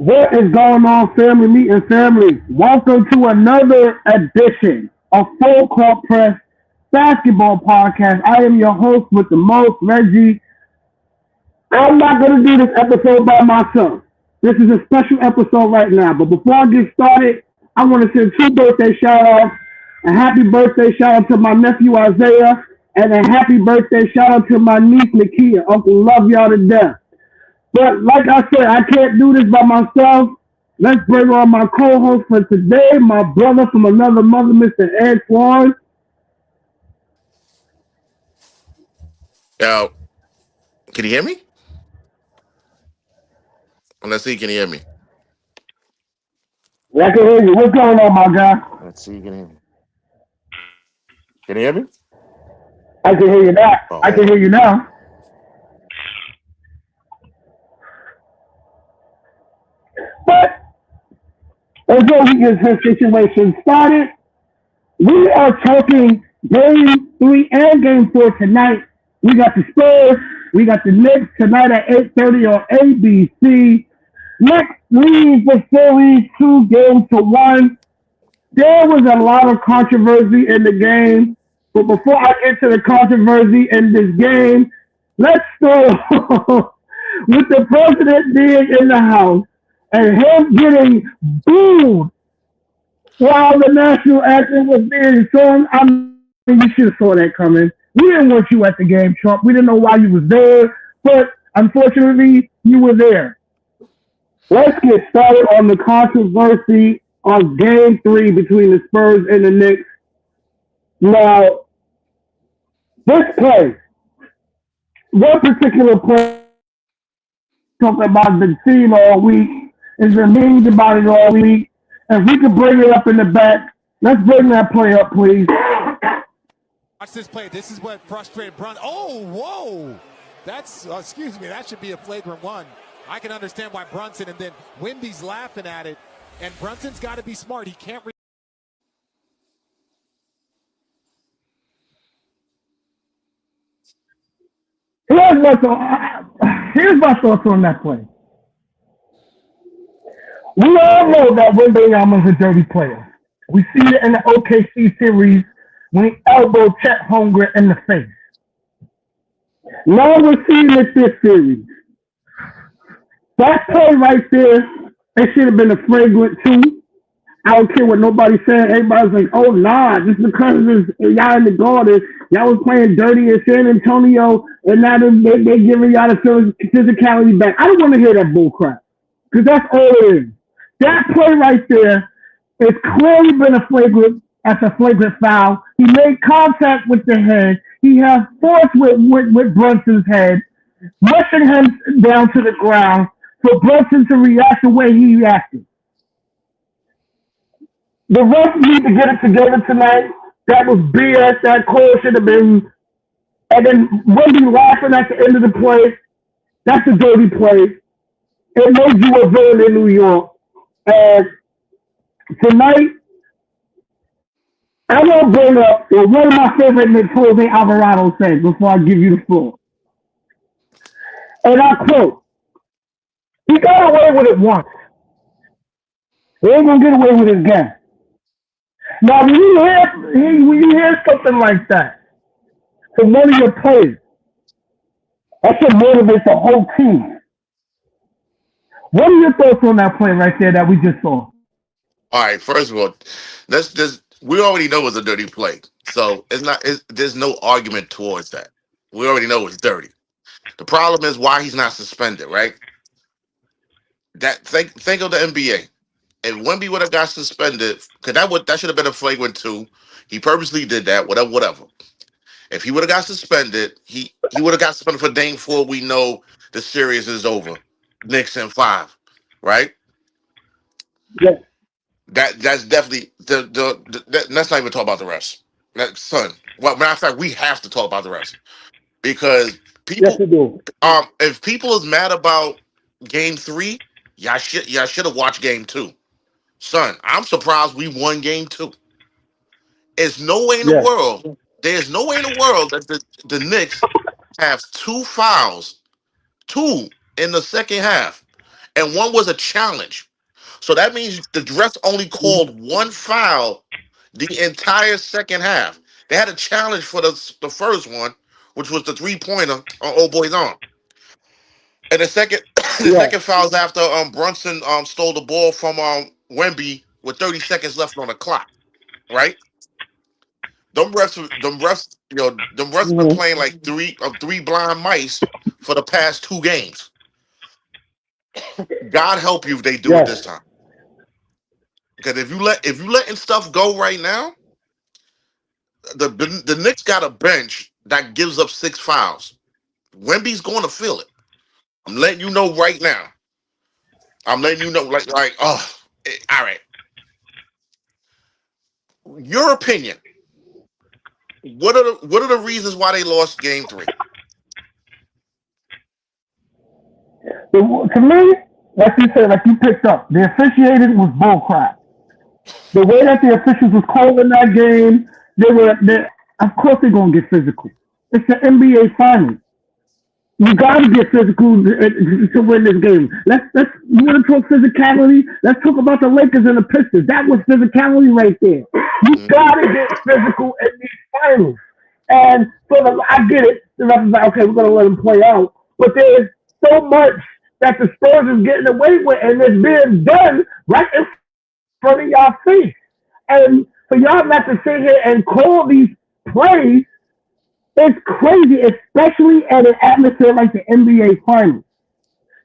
What is going on, family meeting family? Welcome to another edition of Full Court Press Basketball Podcast. I am your host with the most, Reggie. I'm not going to do this episode by myself. This is a special episode right now. But before I get started, I want to send two birthday shout outs. A happy birthday shout out to my nephew Isaiah, and a happy birthday shout out to my niece Nakia. Uncle love y'all to death. But like I said, I can't do this by myself. Let's bring on my co-host for today, my brother from another mother, Mr. Ed Swan. Now, can you hear me? Let's see, can you hear me? Yeah, I can hear you. What's going on, my guy? Let's see, can you hear me? Can you hear me? I can hear you now. Oh, I can hear you now. But until we get this situation started, we are talking game 3 and game 4 tonight. We got the Spurs. We got the Knicks tonight at 8:30 on ABC. Knicks lead the series 2-1. There was a lot of controversy in the game. But before I get to the controversy in this game, let's start with the president being in the house and him getting booed while the national anthem was being sung. I mean, you should have saw that coming. We didn't want you at the game, Trump. We didn't know why you was there, but unfortunately, you were there. Let's get started on the controversy on Game 3 between the Spurs and the Knicks. Now, this play, one particular play, talking about the team all week, has been memes about it all week. If we could bring it up in the back, let's bring that play up, please. Watch this play. This is what frustrated Brunson. Oh, whoa. That's, excuse me, that should be a flagrant one. I can understand why Brunson, and then Wemby's laughing at it. And Brunson's got to be smart. He can't. Here's my thoughts on that play. We all know that Wembanyama is a dirty player. We see it in the OKC series when he elbowed Chet Holmgren in the face. Now we're seeing it this series. That play right there, it should have been a flagrant 2. I don't care what nobody said. Everybody's like, oh, nah, just because y'all in the Garden, y'all was playing dirty in San Antonio, and now they're giving y'all the physicality back. I don't want to hear that bull crap, because that's all it is. That play right there is clearly been a flagrant foul. He made contact with the head. He has force with Brunson's head, rushing him down to the ground for Brunson to react the way he reacted. The refs need to get it together tonight. That was BS. That call should have been. And then Wemby laughing at the end of the play. That's a dirty play. It made you a villain in New York. And tonight, I want to bring up one of my favorite Knicks, Jose Alvarado said before I give you the floor. And I quote, he got away with it once. He ain't going to get away with it again. Now, when you hear something like that from one of your players, that should motivate the whole team. What are your thoughts on that play right there that we just saw? All right, first of all, we already know it's a dirty play. So there's no argument towards that. We already know it's dirty. The problem is why he's not suspended, right? Think of the NBA. If Wemby would have got suspended, because that should have been a flagrant 2. He purposely did that, whatever. If he would have got suspended, he would have got suspended for game 4. We know the series is over. Knicks in 5, right? Yes. That's definitely let's not even talk about the refs. Son, well, matter of fact, we have to talk about the refs because Yes, we do. if people is mad about game 3, y'all should have watched game 2. Son, I'm surprised we won game 2. There's no way in the Yes. world. There's no way in the world that the Knicks have 2 fouls, 2 in the second half, and one was a challenge. So that means the refs only called one foul the entire second half. They had a challenge for the first one, which was the 3-pointer on old boy's arm. And the second the Yeah. second foul is after Brunson stole the ball from Wemby with 30 seconds left on the clock. Right? Them refs, them refs been Mhm. playing like three blind mice for the past 2 games. God help you if they do it this Yes. time. Because if you letting stuff go right now, the Knicks got a bench that gives up 6 fouls. Wemby's going to feel it. I'm letting you know right now. I'm letting you know, all right. Your opinion. What are the reasons why they lost Game 3? To me, like you said, like you picked up, the officiating was bullcrap. The way that the officials was calling that game, of course they're gonna get physical. It's the NBA Finals. You gotta get physical to win this game. You want to talk physicality? Let's talk about the Lakers and the Pistons. That was physicality right there. You gotta get physical in these finals. And I get it. The ref is like, okay, we're gonna let them play out. But there's so much that the Spurs is getting away with, and it's being done right in front of y'all face. And for y'all not to sit here and call these plays, it's crazy, especially at an atmosphere like the NBA Finals.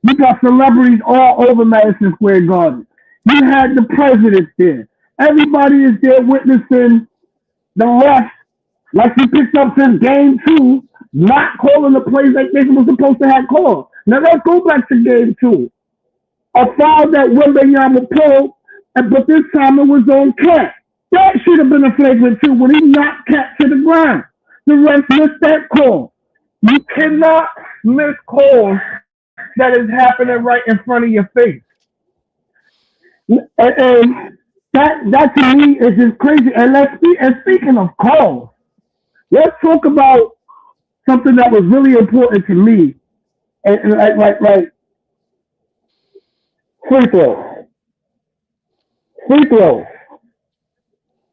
You got celebrities all over Madison Square Garden. You had the president there. Everybody is there witnessing the refs, like you picked up since Game 2, not calling the plays like they were supposed to have called. Now let's go back to Game 2. A foul that Wembanyama pulled, but this time it was on Cat. That should have been a flagrant 2 when he knocked Cat to the ground. The refs missed that call. You cannot miss calls that is happening right in front of your face. And that to me is just crazy. And speaking of calls, let's talk about something that was really important to me. And like free throws. Free throws.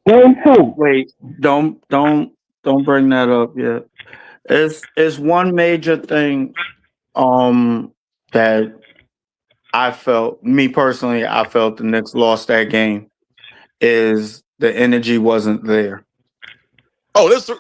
Game 2. Wait, don't bring that up yet. It's one major thing that I felt the Knicks lost that game is the energy wasn't there. Oh, there's 3,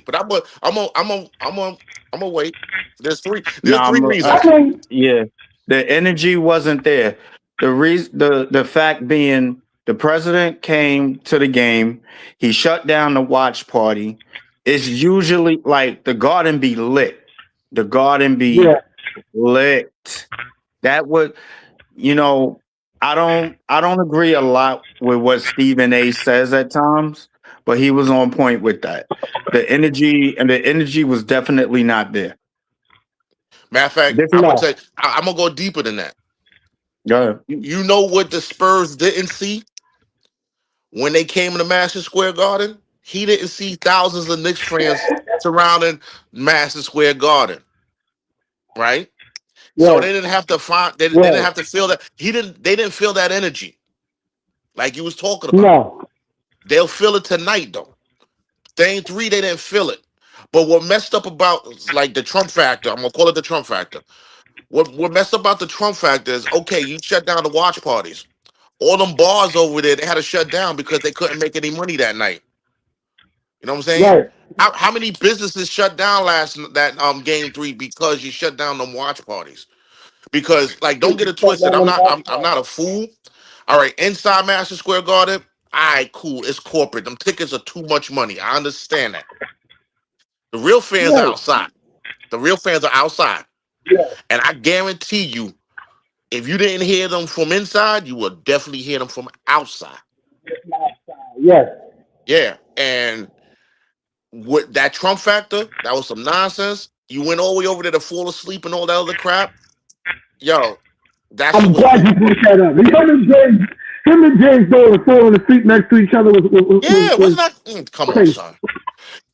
but I'm gonna wait. There's 3. There's 3 reasons. Yeah, the energy wasn't there. The fact being, the president came to the game. He shut down the watch party. It's usually like the garden be lit. The garden be lit. That would, I don't agree a lot with what Stephen A says at times, but he was on point with that. The energy was definitely not there. Matter of fact, I'm gonna go deeper than that. Go ahead. You know what the Spurs didn't see when they came to Madison Square Garden? He didn't see thousands of Knicks fans surrounding Madison Square Garden, right? Yeah. So they didn't have to they didn't have to feel that. They didn't feel that energy like you was talking about. No. They'll feel it tonight though. Game 3, they didn't feel it. But what messed up about like the Trump factor, I'm gonna call it the Trump factor. What messed up about the Trump factor is, okay, you shut down the watch parties. All them bars over there, they had to shut down because they couldn't make any money that night. You know what I'm saying? Right. How many businesses shut down Game 3 because you shut down them watch parties? Because don't get it twisted. I'm not a fool. All right, inside Madison Square Garden, all right, cool. It's corporate. Them tickets are too much money. I understand that. The real fans are outside. The real fans are outside. Yeah. And I guarantee you, if you didn't hear them from inside, you will definitely hear them from outside. Yes. Yeah. And with that Trump factor, that was some nonsense. You went all the way over there to fall asleep and all that other crap. Yo, that's I'm glad you put that up. Him and James Dolan falling asleep next to each other was come on, son.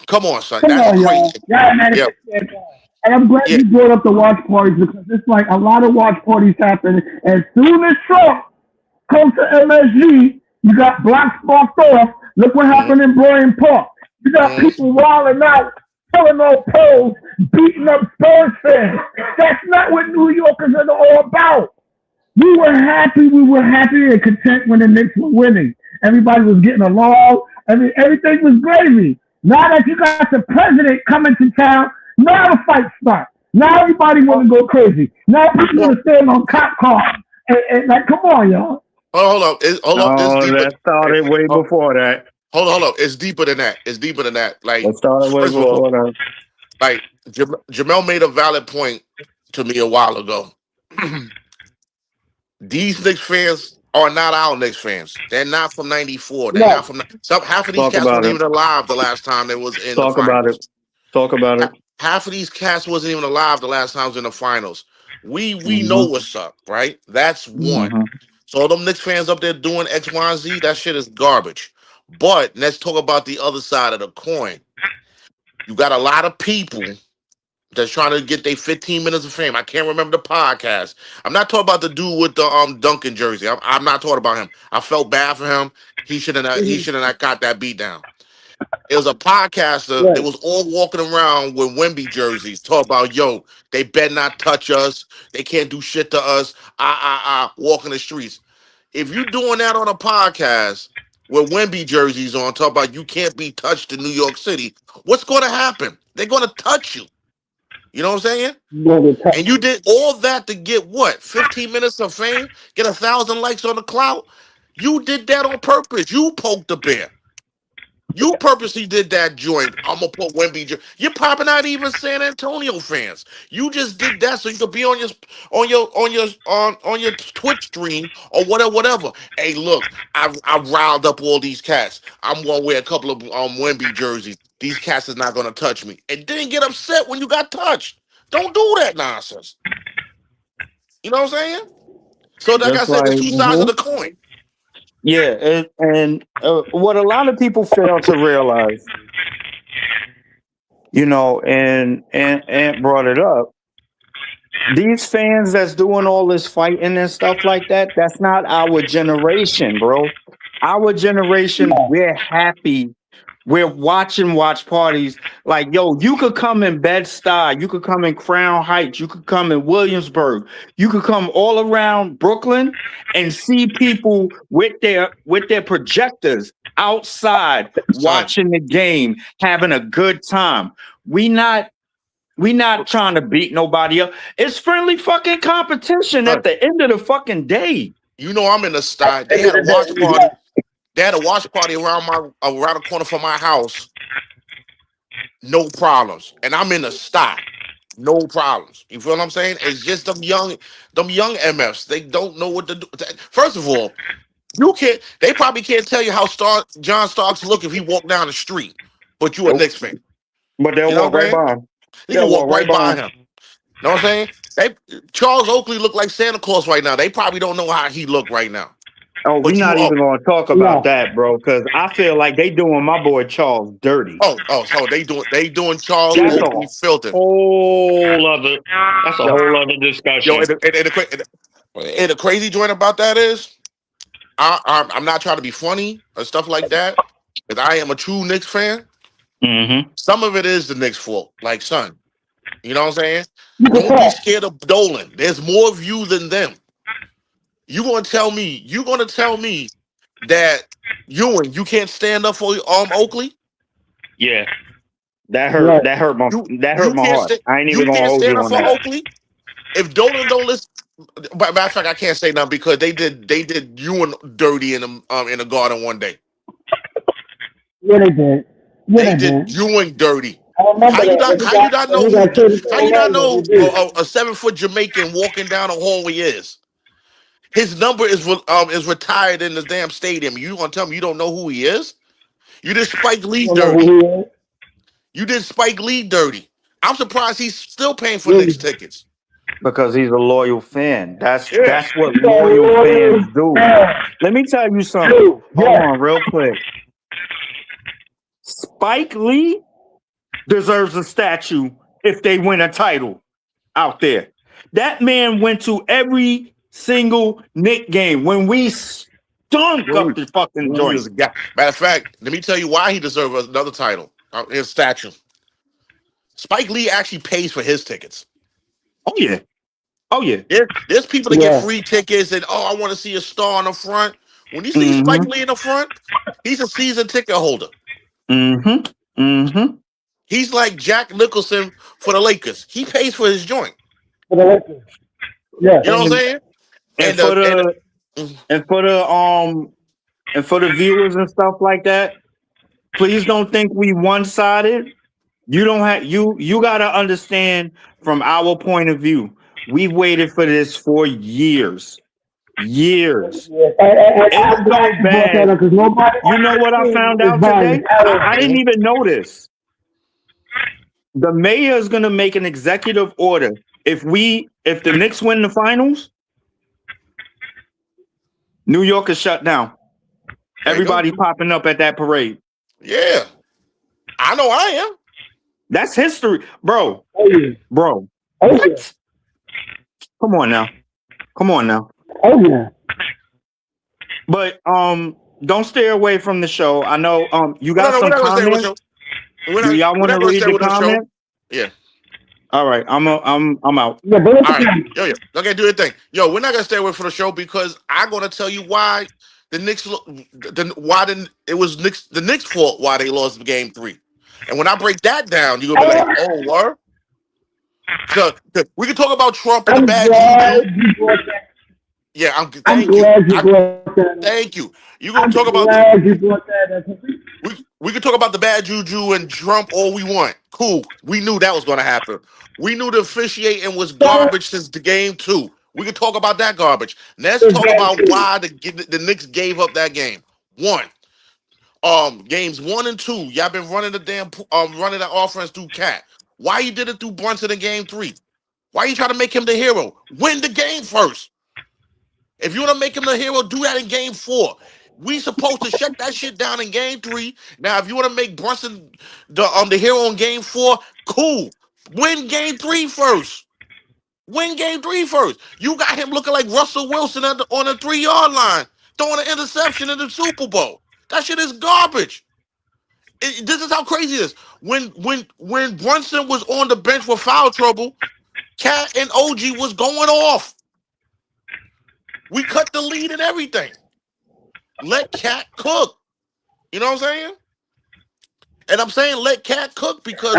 Come on, son. That's crazy. Yeah. And I'm glad Yeah. you brought up the watch parties because it's like a lot of watch parties happen. As soon as Trump comes to MSG, you got blocks blocked off. Look what happened in Bryant Park. You got people wilding out, killing old poles, beating up Spurs fans. That's not what New Yorkers are all about. We were happy. We were happy and content when the Knicks were winning. Everybody was getting along. I mean, everything was gravy. Now that you got the president coming to town, now the fight starts. Now everybody want to go crazy. Now people want to stand on cop cars. And like, come on, y'all. Hold up. Hold up. This No, deeper. that started way before that. Hold up. It's deeper than that. It's deeper than that. Like, That started way first of all, before that. like Jamel made a valid point to me a while ago. These Knicks fans are not our Knicks fans. They're not from '94. They're not from half of these Talk cats about wasn't it. even alive the last time they was in Talk the about finals. it. Talk about it. Half of these cats wasn't even alive the last time I was in the finals. We know what's up, right? That's one. So them Knicks fans up there doing X, Y, and Z, that shit is garbage. But let's talk about the other side of the coin. You got a lot of people that's trying to get their 15 minutes of fame. I can't remember the podcast. I'm not talking about the dude with the Duncan jersey. I'm not talking about him. I felt bad for him. He should have not got that beat down. It was a podcaster that was all walking around with Wemby jerseys, talking about, yo, they better not touch us. They can't do shit to us. Walking the streets. If you doing that on a podcast with Wemby jerseys on, talk about you can't be touched in New York City, what's going to happen? They're going to touch you. You know what I'm saying? And you did all that to get what? 15 minutes of fame? Get 1,000 likes on the clout? You did that on purpose. You poked the bear. You purposely did that joint. I'm gonna put Wemby. You're popping out even San Antonio fans. You just did that so you could be on your Twitch stream or whatever. Hey, look, I riled up all these cats. I'm gonna wear a couple of Wemby jerseys. These cats is not gonna touch me. And didn't get upset when you got touched. Don't do that nonsense. You know what I'm saying? So like I said, there's two sides of the coin. Yeah, and what a lot of people fail to realize, you know, and brought it up. These fans that's doing all this fighting and stuff like that, that's not our generation, bro. Our generation, we're happy. We're watching watch parties. Like, yo, you could come in Bed-Stuy, you could come in Crown Heights, you could come in Williamsburg, you could come all around Brooklyn and see people with their projectors outside watching the game, having a good time. We not trying to beat nobody up. It's friendly fucking competition at the end of the fucking day. You know, I'm in the style. They had a watch party. They had a watch party around the corner from my house. No problems. And I'm in the stock. No problems. You feel what I'm saying? It's just them young MFs. They don't know what to do. First of all, they probably can't tell you how John Starks look if he walked down the street, but you a Knicks fan. But they'll walk right by him. They can walk right by him. You know what I'm saying? Charles Oakley look like Santa Claus right now. They probably don't know how he look right now. Oh, we're not even going to talk about that, bro, because I feel like they doing my boy Charles dirty. So they doing Charles Oakley filthy. That's a whole other discussion. Yo, and the crazy joint about that is, I'm not trying to be funny or stuff like that, because I am a true Knicks fan. Mm-hmm. Some of it is the Knicks' fault, like son. You know what I'm saying? Don't be scared of Dolan. There's more of you than them. You're gonna tell me that you can't stand up for Oakley? Yeah. That hurt. That hurt my heart. I ain't even gonna hold you on that. Oakley? If Dolan don't listen, matter of fact, I can't say nothing because they did Ewing dirty in the Garden one day. Yeah, they did. They did Ewing dirty. How you not know a 7-foot Jamaican walking down a hallway is? His number is retired in the damn stadium. You gonna tell me you don't know who he is? You did Spike Lee dirty. You did Spike Lee dirty. I'm surprised he's still paying for Knicks tickets. Because he's a loyal fan. That's what loyal fans do. Let me tell you something. Hold on, real quick. Spike Lee deserves a statue if they win a title out there. That man went to every single Knick game when we stunk up the fucking He was joint. a guy. Matter of fact, let me tell you why he deserves another title. His statue. Spike Lee actually pays for his tickets. Oh yeah. Oh yeah. There's people that get free tickets and I want to see a star on the front. When you see Spike Lee in the front, he's a season ticket holder. Mm-hmm. Mm-hmm. He's like Jack Nicholson for the Lakers. He pays for his joint. For the Lakers. Yeah. You know what I'm saying? And for the viewers and stuff like that, please don't think we one-sided. You don't have you gotta understand from our point of view. We've waited for this for years. Years. It's so bad. You know what I found out today? I didn't even know this. The mayor is gonna make an executive order. If the Knicks win the finals, New York is shut down. Everybody popping up at that parade. Yeah. I know I am. That's history, bro. Bro. What? Come on now. Oh yeah. But don't stay away from the show. I know you got some comments. Do y'all want to read the comment? Yeah. All right, I'm out. Yeah, but all right. Yo. Okay, do your thing. Yo, we're not gonna stay away from the show because I'm gonna tell you why the Knicks it was the Knicks' fault why they lost game 3. And when I break that down, you're gonna be like, oh, what? So we can talk about Trump and the bad juju. Yeah, thank you. You're gonna talk about we can talk about the bad juju and Trump all we want. Cool. We knew that was gonna happen. We knew the officiating was garbage since the game 2. We can talk about that garbage. Let's talk about why the Knicks gave up that game. 1. Games 1 and 2, y'all been running running the offense through Cat. Why you did it through Brunson in game 3? Why you trying to make him the hero? Win the game first. If you want to make him the hero, do that in game 4. We supposed to shut that shit down in game 3. Now, if you want to make Brunson the hero in game 4, cool. Win game 3 first. Win game 3 first. You got him looking like Russell Wilson on the 3-yard line, throwing an interception in the Super Bowl. That shit is garbage. This is how crazy it is. When Brunson was on the bench with foul trouble, Cat and OG was going off. We cut the lead and everything. Let Cat cook. You know what I'm saying? And I'm saying let Cat cook because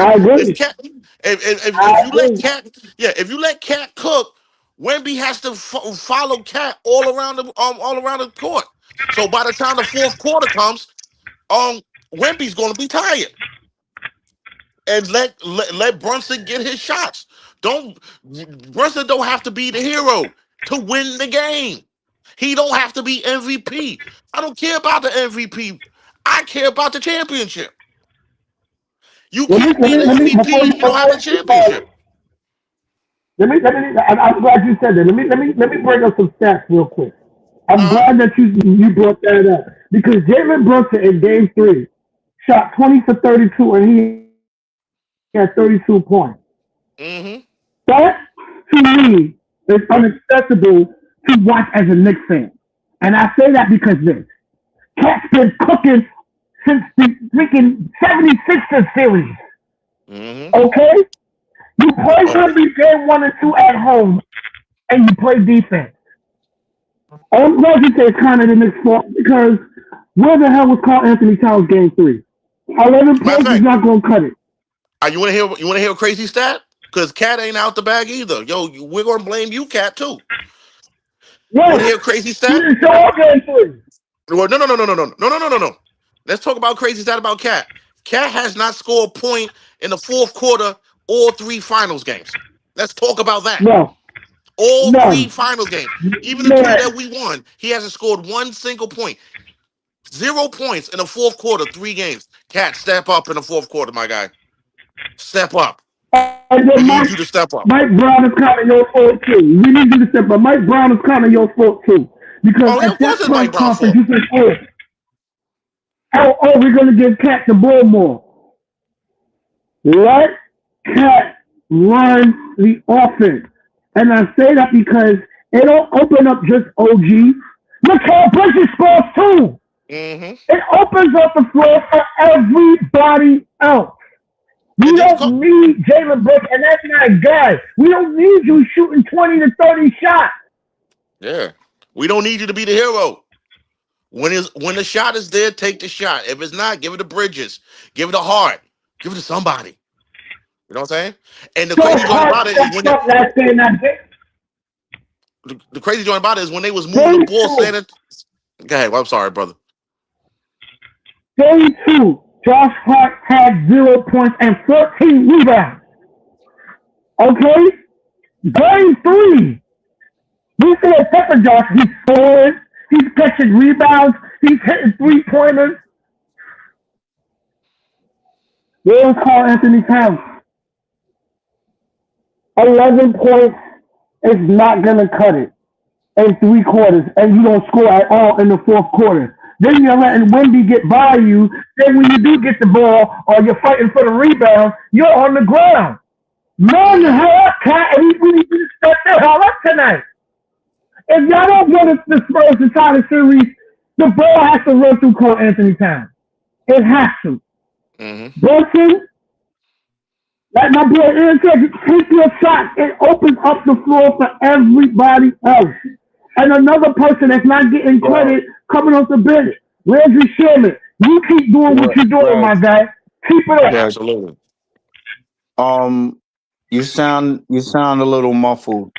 if you let Cat cook, Wemby has to follow Cat all around the court. So by the time the fourth quarter comes, Wemby's going to be tired. And let Brunson get his shots. Brunson don't have to be the hero to win the game. He don't have to be MVP. I don't care about the MVP. I care about the championship. You can't be the MVP if you don't have a championship. I'm glad you said that. Let me bring up some stats real quick. I'm glad that you brought that up because Jalen Brunson in game 3 shot 20 for 32 and he had 32 points. Mm-hmm. That to me is unacceptable to watch as a Knicks fan, and I say that because this Cat's been cooking since the freaking 76ers series. Mm-hmm. Okay, you play Wemby game 1 and 2 at home, and you play defense. I'm glad you say it's kind of the Knicks' fault because where the hell was Karl Anthony Towns game 3? 11 points is not gonna cut it. You want to hear a crazy stat? Because Cat ain't out the bag either. Yo, we're gonna blame you, Cat, too. Yeah. Want to hear a crazy stat? You didn't show up game 3. Well, no. Let's talk about crazy stat about Cat. Cat has not scored a point in the fourth quarter all 3 finals games. Let's talk about that. No. All 3 finals games. Even the 2 that we won, he hasn't scored one single point. 0 points in the fourth quarter, 3 games. Cat, step up in the fourth quarter, my guy. Step up. We need you to step up. Mike Brown is kind of your fault too. We need you to step up. Mike Brown is kind of your fault too. Because at that press conference, you said, we're going to give Cat the ball more. Let Cat run the offense. And I say that because it don't open up just OG. Mikal Bridges scores too. Mm-hmm. It opens up the floor for everybody else. We And just don't need Jalen Brooks, and that's not a guy. We don't need you shooting 20 to 30 shots. Yeah. We don't need you to be the hero. When the shot is there, take the shot. If it's not, give it to Bridges. Give it to Hart. Give it to somebody. You know what I'm saying? And the So crazy joint hard about it is stepped up last day, and the crazy joint about it is when they was moving the ball, saying it. Go ahead. I'm sorry, brother. Day 2, Josh Hart had 0 points and 14 rebounds. Okay? Game 3, we see a Pepper Josh. He's scoring. He's catching rebounds. He's hitting 3-pointers. Where's Karl Anthony Towns? 11 points is not going to cut it in 3 quarters, and you don't score at all in the 4th quarter. Then you're letting Wemby get by you. Then when you do get the ball or you're fighting for the rebound, you're on the ground. Man the hell up, Cat, and we need to step the hell up tonight. If y'all don't get the Spurs to tie the series, the ball has to run through Karl Anthony Towns. It has to. Mm-hmm. Brunson, like my boy Aaron said, take your shot. It opens up the floor for everybody else. And another person that's not getting credit coming off the bench, Landry Sherman. You keep doing what you're doing, my guy. Keep it up. Yeah, absolutely. You sound a little muffled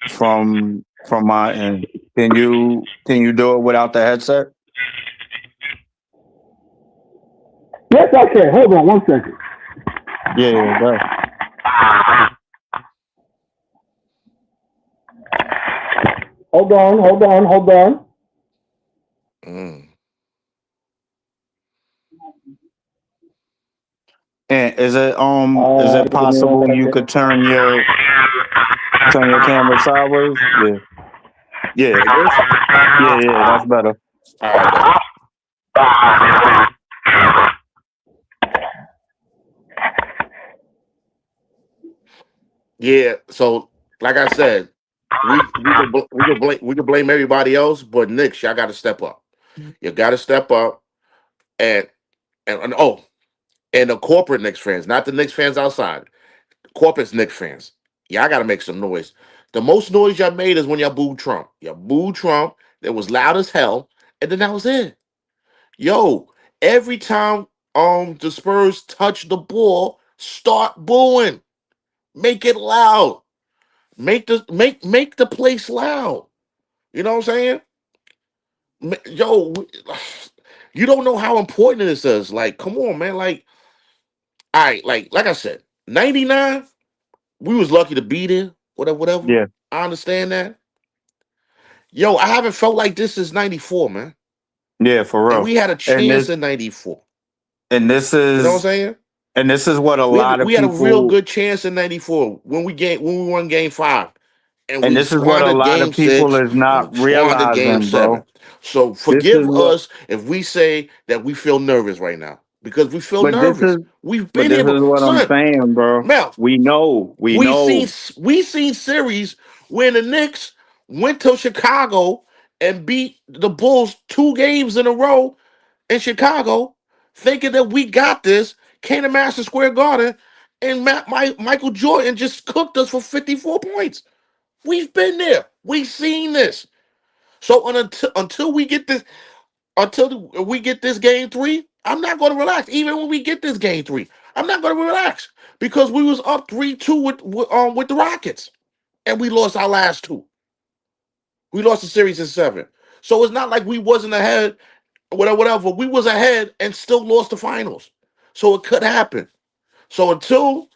from my end. Can you do it without the headset? Yes, I can. Hold on 1 second. Yeah, go ahead. Hold on. Mm. And is it possible you could turn your camera sideways? Yeah. Yeah, that's better. All right. Yeah, so like I said, we can blame everybody else, but Knicks, y'all got to step up. You got to step up, and and the corporate Knicks fans, not the Knicks fans outside, corporate Knicks fans, y'all got to make some noise. The most noise y'all made is when y'all booed Trump. Y'all booed Trump. It was loud as hell, and then that was it. Yo, every time the Spurs touch the ball, start booing. Make it loud. Make the place loud. You know what I'm saying? Yo, you don't know how important this is. Like, come on, man. Like, all right, like I said, 99, we was lucky to be there. Whatever. Yeah. I understand that. Yo, I haven't felt like this since 94, man. Yeah, for real. And we had a chance in 94. And this is, you know what I'm saying? And this is what we had a real good chance in 94 when we won game 5. And this is what a lot of people is not realizing, bro. So forgive us if we say that we feel nervous right now. Because we feel nervous. We've been here. This is what I'm saying, bro. Mel, we know. We seen series when the Knicks went to Chicago and beat the Bulls 2 games in a row in Chicago, thinking that we got this, came to Madison Square Garden, and Michael Jordan just cooked us for 54 points. We've been there. We've seen this. So until we get this game 3, I'm not going to relax. Even when we get this game 3, I'm not going to relax because we was up 3-2 with the Rockets, and we lost our last 2. We lost the series in 7. So it's not like we wasn't ahead. Whatever. We was ahead and still lost the finals. So it could happen. So until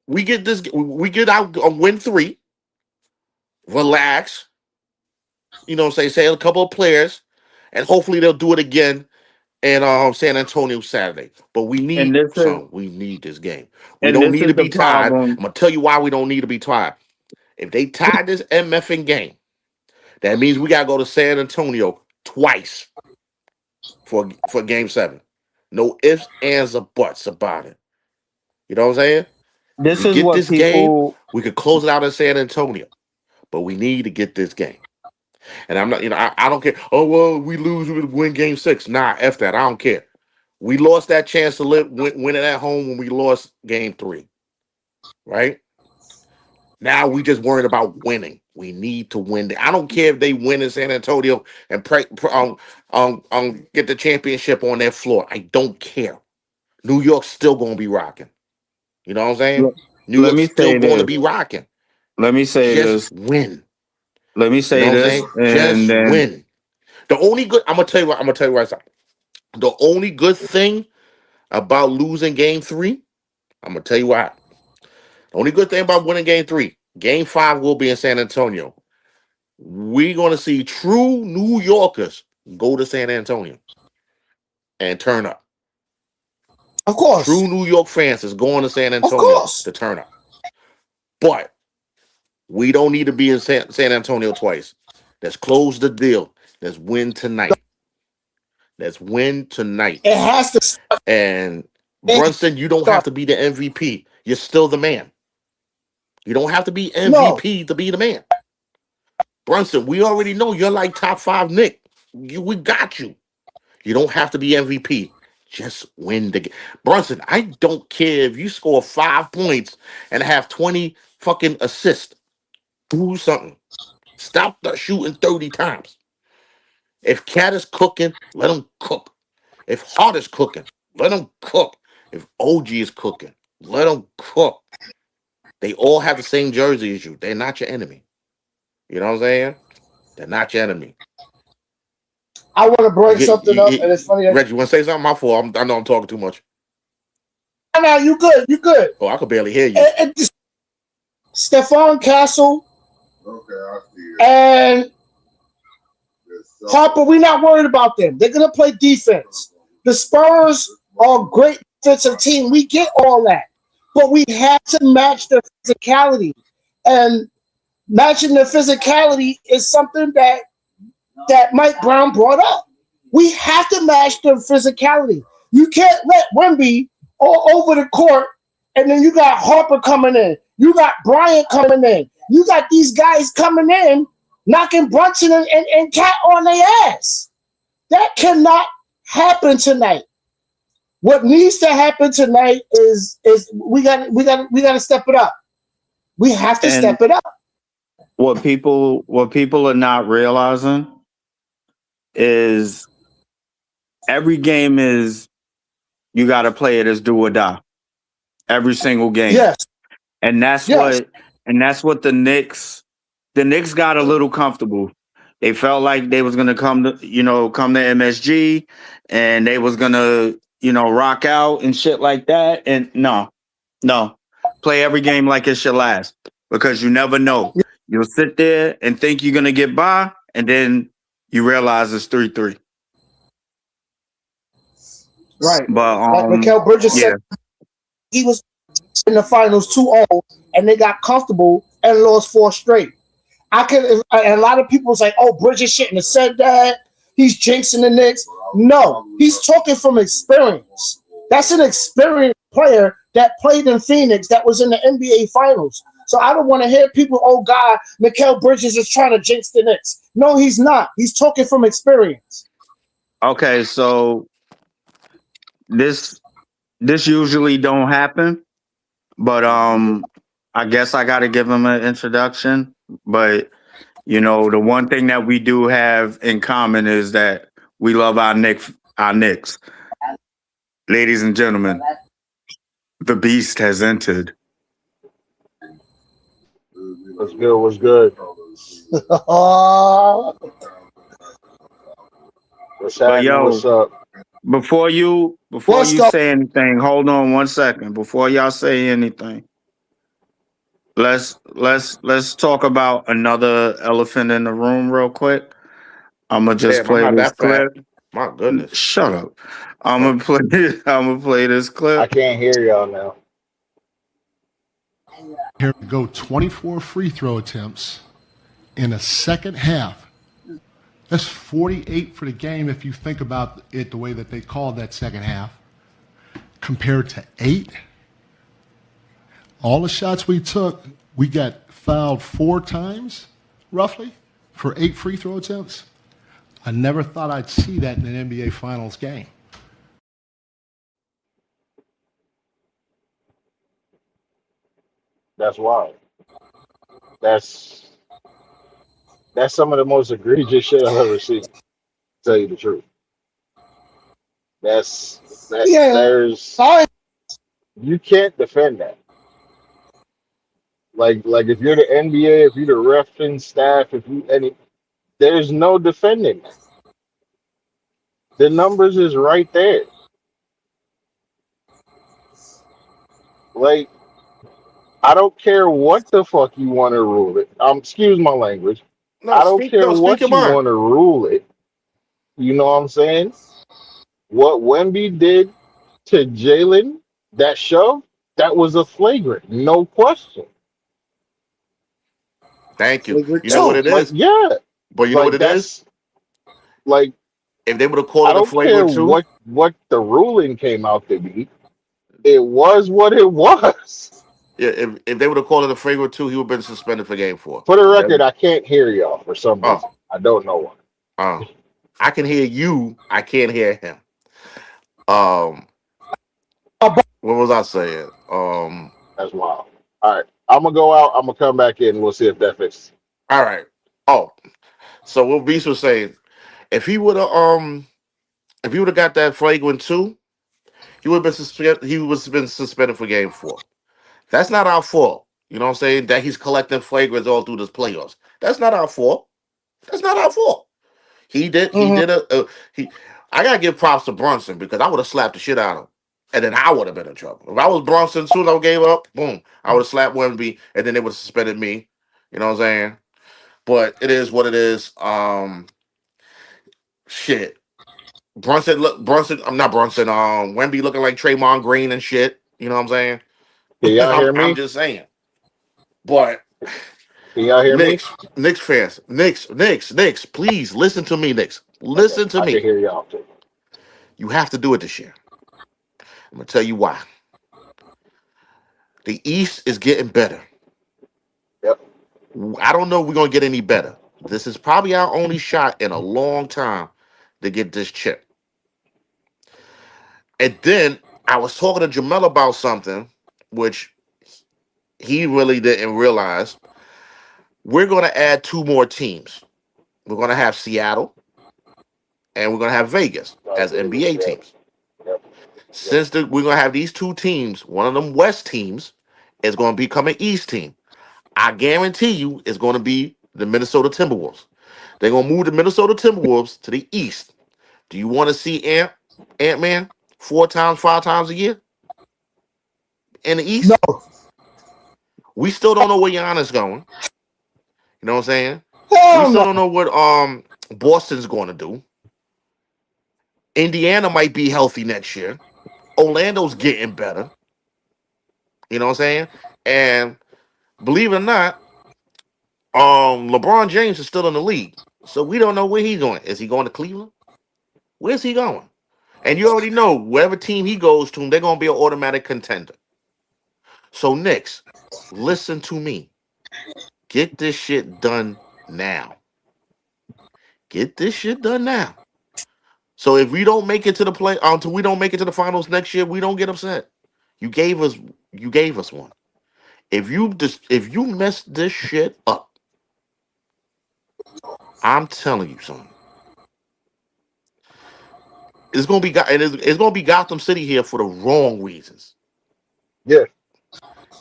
we get out on win 3, relax. You know, say a couple of players, and hopefully they'll do it again in San Antonio Saturday. But we need we need this game. We don't need to be tied. I'm gonna tell you why we don't need to be tied. If they tie this MFing game, that means we gotta go to San Antonio twice for game 7. No ifs, ands, or buts about it. You know what I'm saying? This We is get what this game, people. we could close it out in San Antonio. But we need to get this game. And I'm not, I don't care. Oh, well, we lose, we win game 6. Nah, F that. I don't care. We lost that chance to win it at home when we lost game 3. Right? Now we just worried about winning. We need to win. I don't care if they win in San Antonio and get the championship on their floor. I don't care. New York's still going to be rocking. You know what I'm saying? New Let York's me still say going to this. be rocking. Let me say Just this. win. Let me You know say what I'm this, saying? and Just then win. The only good, I'm gonna tell you what. I'm gonna tell you right now. The only good thing about losing game 3, I'm gonna tell you why. The only good thing about winning game 3, game 5 will be in San Antonio. We're gonna see true New Yorkers go to San Antonio and turn up. Of course. True New York fans is going to San Of Antonio course. to turn up. But we don't need to be in San Antonio twice. Let's close the deal. Let's win tonight. Let's win tonight. It has to. And Brunson, you don't have to be the MVP. You're still the man. You don't have to be MVP to be the man. Brunson, we already know you're like top 5 Nick. We got you. You don't have to be MVP. Just win the game. Brunson, I don't care if you score 5 points and have 20 fucking assists. Do something. Stop shooting 30 times. If Cat is cooking, let him cook. If Hart is cooking, let him cook. If OG is cooking, let him cook. They all have the same jersey as you. They're not your enemy. You know what I'm saying? They're not your enemy. I want to bring something up, and it's funny. Reggie, you want to say something? My fault. I know I'm talking too much. No, you good. You good. Oh, I could barely hear you. Stephon Castle. Okay, I see it. And Harper, we're not worried about them. They're going to play defense. The Spurs are a great defensive team. We get all that. But we have to match their physicality. And matching their physicality is something that Mike Brown brought up. We have to match their physicality. You can't let Wemby all over the court, and then you got Harper coming in. You got Bryant coming in. You got these guys coming in, knocking Brunson and Cat on their ass. That cannot happen tonight. What needs to happen tonight is we got to step it up. We have to step it up. What people are not realizing is every game is you got to play it as do or die. Every single game. Yes. And that's what the Knicks got a little comfortable. They felt like they was gonna come to MSG and they was gonna, rock out and shit like that. And no. Play every game like it's your last. Because you never know. You'll sit there and think you're gonna get by, and then you realize it's 3-3. Right. But like Mikal Bridges said, he was in the finals 2-0, and they got comfortable and lost 4 straight. And a lot of people say, "Oh, Bridges shouldn't have said that. He's jinxing the Knicks." No, he's talking from experience. That's an experienced player that played in Phoenix, that was in the NBA Finals. So I don't want to hear people, "Oh God, Mikal Bridges is trying to jinx the Knicks." No, he's not. He's talking from experience. Okay, so this usually don't happen, but I guess I got to give him an introduction. But the one thing that we do have in common is that we love our Knicks. Ladies and gentlemen, the beast has entered. What's good? What's good? What's happening? Yo, what's up? Before you say anything, hold on 1 second. Before y'all say anything, let's talk about another elephant in the room real quick. I'm gonna just play this clip. My goodness. Shut up. I'm gonna play this clip. I can't hear y'all now. Here we go, 24 free throw attempts in a second half. That's 48 for the game if you think about it the way that they called that second half, compared to 8 All the shots we took, we got fouled 4 times, roughly, for 8 free throw attempts. I never thought I'd see that in an NBA Finals game. That's wild. That's some of the most egregious shit I've ever seen. To tell you the truth. Yeah. There's Sorry. you can't defend that. Like if you're the NBA, if you're the reffing staff, there's no defending that. The numbers is right there. Like, I don't care what the fuck you want to rule it. Excuse my language. I don't care what speak you your mind. want to rule it. You know what I'm saying? What Wemby did to Jalen, that shove, that was a flagrant, no question. Thank you. Flagrant You know what it Like, is? yeah, But you know what it is? like, If they would have I called it a don't care flagrant two, what the ruling came out to be. It was what it was. yeah, if they would have called it a flagrant two, he would have been suspended for game 4. For the record, I can't hear y'all for some Oh. reason. I don't know why. I can hear you. I can't hear him. What was I saying? That's wild. All right, I'm gonna go out. I'm gonna come back in. We'll see if that fixes. All right. Oh, so what Beast was saying, if he would have got that flagrant two, he would have been suspended. He was been suspended for game 4. That's not our fault. You know what I'm saying? That he's collecting flagrants all through this playoffs. That's not our fault. That's not our fault. He did. He did I gotta give props to Brunson because I would have slapped the shit out of him, and then I would have been in trouble. If I was Brunson, soon as I gave up, boom, I would have slapped Wemby, and then they would have suspended me. You know what I'm saying? But it is what it is. Shit. Brunson. I'm not Brunson. Wemby looking like Draymond Green and shit. You know what I'm saying? Can y'all hear me? I'm just saying. But Can y'all hear me? Knicks fans, Knicks, please listen to me, Knicks. Listen to I me. can hear y'all too. You have to do it this year. I'm gonna tell you why. The East is getting better. Yep. I don't know if we're gonna get any better. This is probably our only shot in a long time to get this chip. And then I was talking to Jamel about something which he really didn't realize. We're gonna add 2 more teams. We're gonna have Seattle and we're gonna have Vegas as NBA teams. Since we're gonna have these 2 teams, one of them West teams is gonna become an East team. I guarantee you it's gonna be the Minnesota Timberwolves. They're gonna move the Minnesota Timberwolves to the East. Do you want to see Ant-Man 4 times, 5 times a year in the East? No. We still don't know where Giannis going. You know what I'm saying? Hell We still no. don't know what Boston's going to do. Indiana might be healthy next year. Orlando's getting better. You know what I'm saying? And believe it or not, LeBron James is still in the league. So we don't know where he's going. Is he going to Cleveland? Where's he going? And you already know, wherever team he goes to, they're going to be an automatic contender. So, Knicks, listen to me. Get this shit done now. Get this shit done now. So if we don't make it to the play, until we don't make it to the finals next year, we don't get upset. You gave us one. If you mess this shit up, I'm telling you something. It's gonna be Gotham City here for the wrong reasons. Yeah.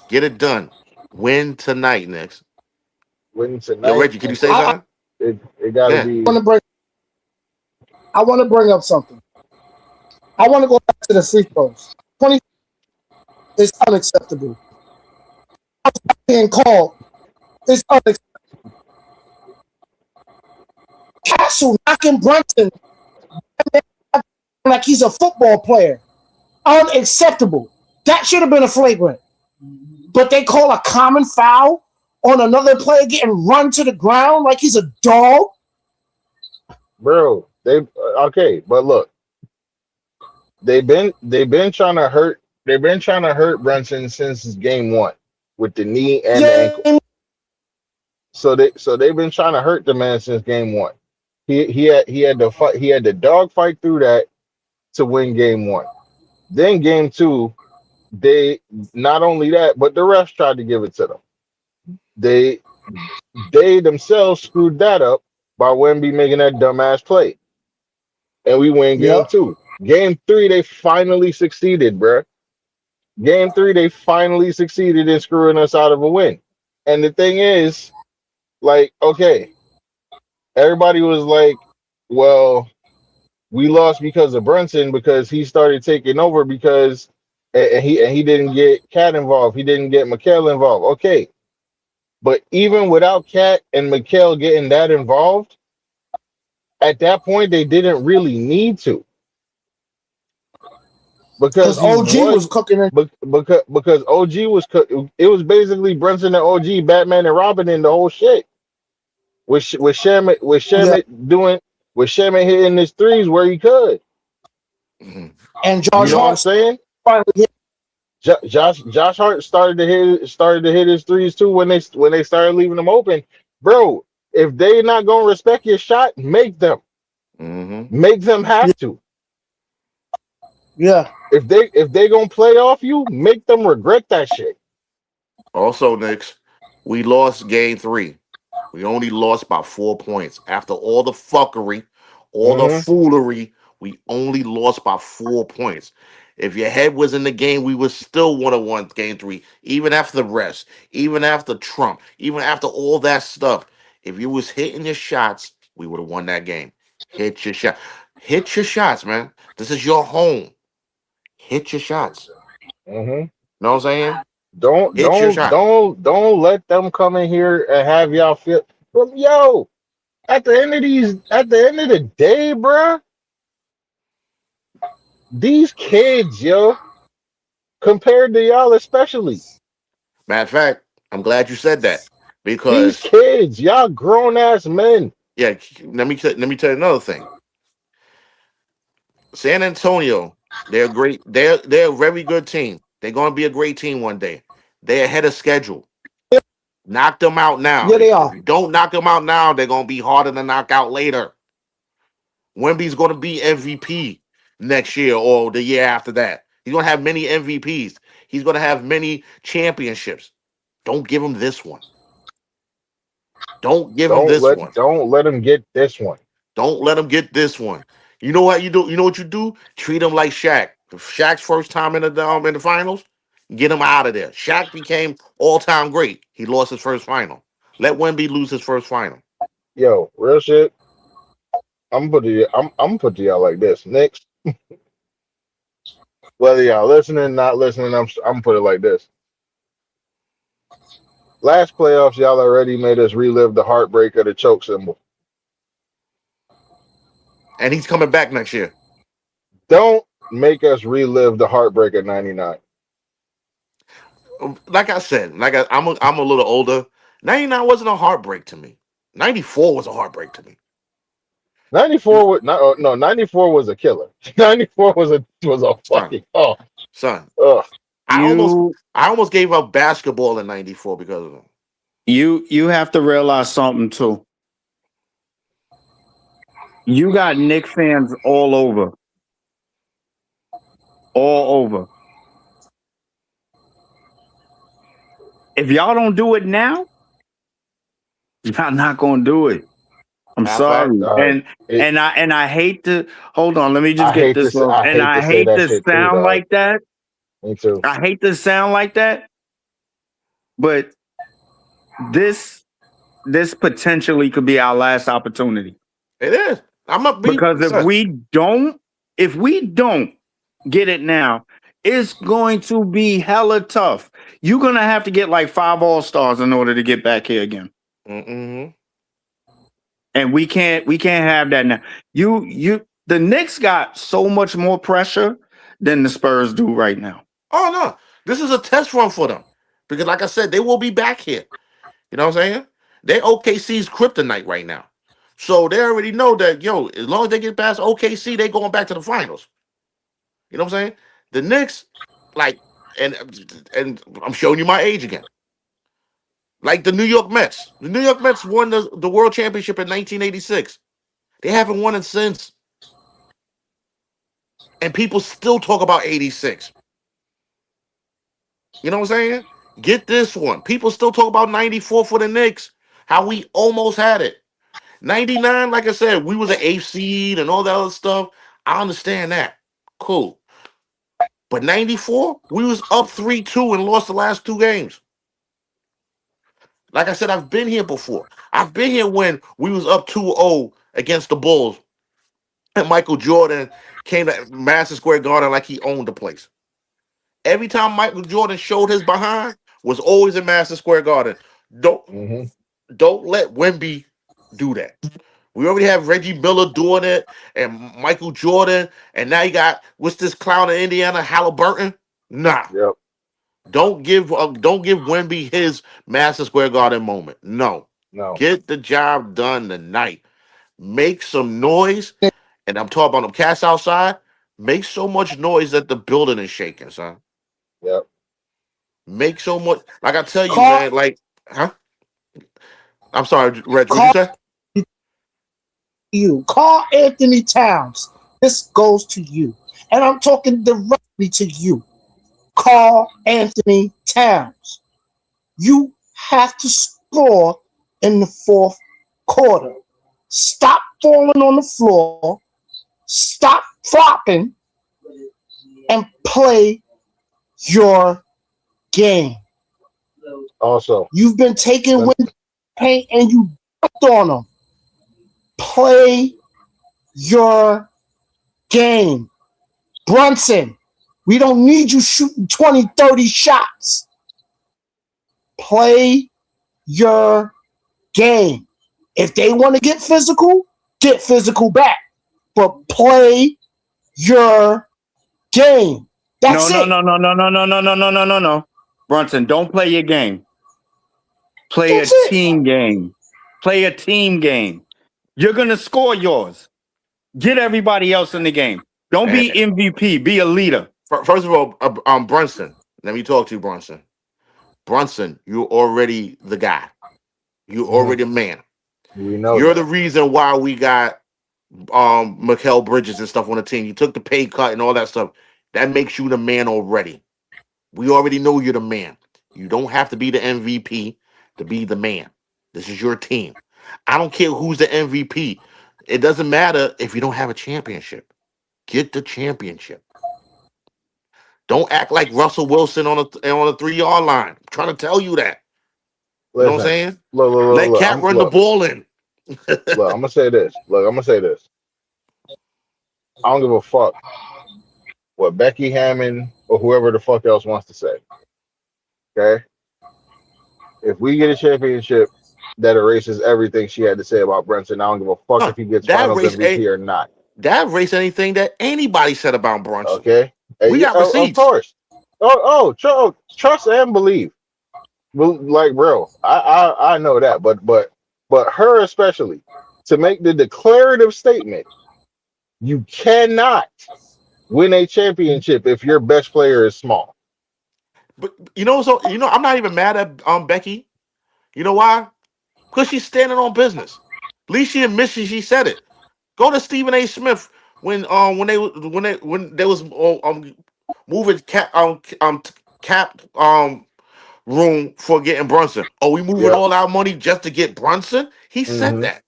Get it done. Win tonight, Knicks. Win tonight. Yo, Reggie, can you say something? It gotta Yeah. be. I want to bring up something. I want to go back to the free throws. 20 is unacceptable. Being called is unacceptable. Castle knocking Brunson like he's a football player. Unacceptable. That should have been a flagrant. But they call a common foul on another player getting run to the ground like he's a dog. Bro, okay, but look, they've been trying to hurt Brunson since game 1. with the knee and the ankle. So they've been trying to hurt the man since game one. He had to fight. He had to dog fight through that to win game one. Then game two, they not only that, but the refs tried to give it to them. They themselves screwed that up by Wemby making that dumbass play, and we win game Yep. two. Game three, they finally succeeded, bruh. Game three, they finally succeeded in screwing us out of a win. And the thing is, like, okay, everybody was like, well, we lost because of Brunson because he started taking over because and he didn't get Cat involved. He didn't get Mikal involved. Okay. But even without Cat and Mikal getting that involved, at that point they didn't really need to. Because OG was cooking it. because OG was it was basically Brunson and OG, Batman and Robin in the whole shit. With Shaman hitting his threes where he could. And You Josh know what I'm Hart saying? finally hit. Josh Hart started to hit his threes too when they started leaving them open. Bro, if they not gonna respect your shot, make them. Make them have to. Yeah. If they gonna play off you, make them regret that shit. Also, Knicks, we lost game three. We only lost by 4 points. After all the fuckery, all the foolery, we only lost by 4 points. If your head was in the game, we would still would have won game three, even after the rest, even after Trump, even after all that stuff. If you was hitting your shots, we would have won that game. Hit your shot. Hit your shots, man. This is your home. Hit your shots. Know what I'm saying? Don't let them come in here and have y'all feel. Yo, at the end of the day, bruh, these kids, yo, compared to y'all especially. Matter of fact, I'm glad you said that These because kids, y'all grown ass men. yeah, let me tell you another thing. San Antonio, they're great. They're a very good team. They're going to be a great team one day. They're ahead of schedule. Knock them out now. Yeah, they If are. you don't knock them out now, they're going to be harder to knock out later. Wemby's going to be MVP next year or the year after that. He's going to have many MVPs. He's going to have many championships. Don't give him this one. Don't give him this one. Don't let him get this one. Don't let him get this one. You know what you do? You know what you do? Treat him like Shaq. Shaq's first time in the finals, get him out of there. Shaq became all-time great. He lost his first final. Let Wemby lose his first final. Yo, real shit. I'm gonna put y'all like this. Next, whether y'all listening, not listening, I'm gonna put it like this. Last playoffs, y'all already made us relive the heartbreak of the choke symbol. And he's coming back next year. Don't make us relive the heartbreak of '99. Like I said, I'm a little older. 99 wasn't a heartbreak to me. 94 was a heartbreak to me. 94 was no 94 was a killer. 94 was a fucking son. Ugh. I almost gave up basketball in 94 because of them. You have to realize something too. You got Knicks fans all over. All over. If y'all don't do it now, y'all not gonna do it. I'm sorry. And I hate to hold on, let me just get this one. And I hate to sound like that. Me too. I hate to sound like that. But this potentially could be our last opportunity. It is. Because if we don't get it now, it's going to be hella tough. You're gonna have to get like 5 All-Stars in order to get back here again. And we can't have that now. The Knicks got so much more pressure than the Spurs do right now. Oh no, this is a test run for them because, like I said, they will be back here. You know what I'm saying? They're OKC's kryptonite right now, so they already know that. Yo, as long as they get past OKC, they going back to the finals. You know what I'm saying? The Knicks, like, and I'm showing you my age again. Like the New York Mets. The New York Mets won the World Championship in 1986. They haven't won it since. And people still talk about 86. You know what I'm saying? Get this one. People still talk about 94 for the Knicks. How we almost had it. 99, like I said, we was an 8th seed and all that other stuff. I understand that. Cool. But 94, we was up 3-2 and lost the last 2 games. Like I said, I've been here before. I've been here when we was up 2-0 against the Bulls. And Michael Jordan came to Madison Square Garden like he owned the place. Every time Michael Jordan showed his behind was always in Madison Square Garden. Don't let Wemby do that. We already have Reggie Miller doing it and Michael Jordan, and now you got what's this clown in Indiana, Halliburton? Nah. Yep. Don't give Wemby his Madison Square Garden moment. No. Get the job done tonight. Make some noise, and I'm talking about them cats outside. Make so much noise that the building is shaking, son. Yep. Make so much. Like I tell you, man. Like, huh? I'm sorry, Reg. What you say? You Karl Anthony Towns. This goes to you, and I'm talking directly to you, Karl Anthony Towns. You have to score in the 4th quarter. Stop falling on the floor. Stop flopping, and play your game. Also, you've been taking wind paint and you dunked on them. Play your game. Brunson, we don't need you shooting 20, 30 shots. Play your game. If they want to get physical back. But play your game. That's it. No. Brunson, don't play your game. Play a team game. Play a team game. You're going to score yours. Get everybody else in the game. Don't be MVP. Be a leader. First of all, Brunson, let me talk to you, Brunson. Brunson, you're already the guy. You're already a man. We know you're the reason why we got Mikal Bridges and stuff on the team. You took the pay cut and all that stuff. That makes you the man already. We already know you're the man. You don't have to be the MVP to be the man. This is your team. I don't care who's the MVP. It doesn't matter if you don't have a championship. Get the championship. Don't act like Russell Wilson on a 3-yard line. I'm trying to tell you that. You know what I'm saying? Let Cat run the ball in. Look, I'm gonna say this. I don't give a fuck what Becky Hammond or whoever the fuck else wants to say. Okay? If we get a championship that erases everything she had to say about Brunson, I don't give a fuck if he gets finals MVP or not. That erased anything that anybody said about Brunson. Okay? We got receipts. Of course. Trust and believe. Like, bro, I know that, but her especially, to make the declarative statement, you cannot win a championship if your best player is small. But I'm not even mad at Becky. You know why? Because she's standing on business. At least she admits she said it. Go to Stephen A. Smith when they was moving cap room for getting Brunson. Oh, we moving all our money just to get Brunson? He said that.